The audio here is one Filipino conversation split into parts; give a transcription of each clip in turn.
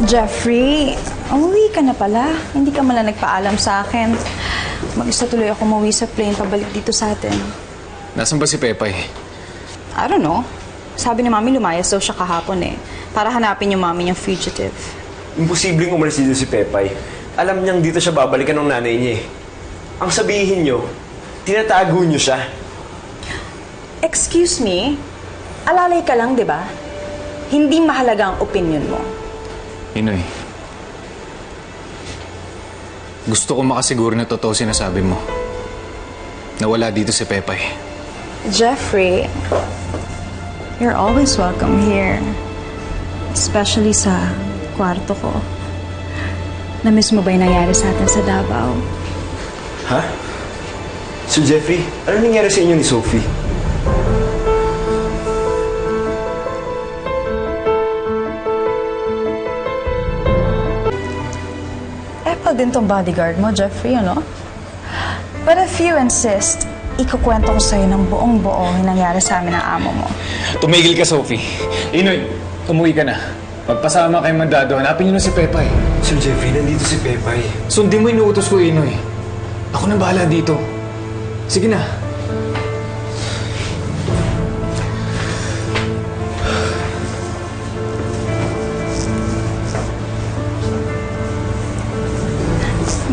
Jeffrey, umuwi ka na pala. Hindi ka mala nagpaalam sa akin. Mag-isa tuloy ako umuwi sa plane pabalik dito sa atin. Nasaan ba si Pepay? I don't know. Sabi ni Mami lumayas daw siya kahapon eh. Para hanapin yung Mami niyang fugitive. Imposibleng umalis dito si Pepay. Alam niyang dito siya babalikan ng nanay niya eh. Ang sabihin niyo, tinatago niyo siya. Excuse me? Alalay ka lang, di ba? Hindi mahalaga ang opinion mo. Inoy, gusto ko makasiguro na totoo sinasabi mo. Nawala dito si Pepay. Jeffrey, you're always welcome here. Especially sa kwarto ko. Na-miss mo ba yung nangyari sa atin sa Davao? Ha? So Jeffrey, ano nangyari sa inyo ni Sophie? Apple din tong bodyguard mo, Jeffrey, ano? But if you insist, ikukwento ko sa'yo ng buong-buo yung nangyari sa amin ng amo mo. Tumigil ka, Sophie. Inoy, umuwi ka na. Magpasama kay Mandado. Hanapin niyo na si Pepay. Sir Jeffrey, nandito si Pepay. Sundin mo inuutos ko, Inoy. Ako nang bahala dito. Sige na.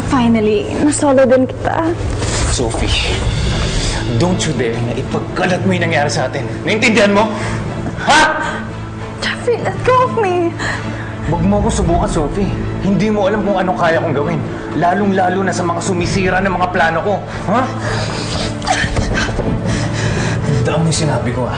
Finally, nasolo din kita. Sophie, don't you dare na ipagkalat mo yung nangyari sa atin. Naintindihan mo? Ha? Jeffrey, let go of me. Huwag mo ko subukan, Sophie. Hindi mo alam kung anong kaya kong gawin. Lalong-lalo na sa mga sumisira ng mga plano ko. Ha? Tandaan mo yung sinabi ko, ha?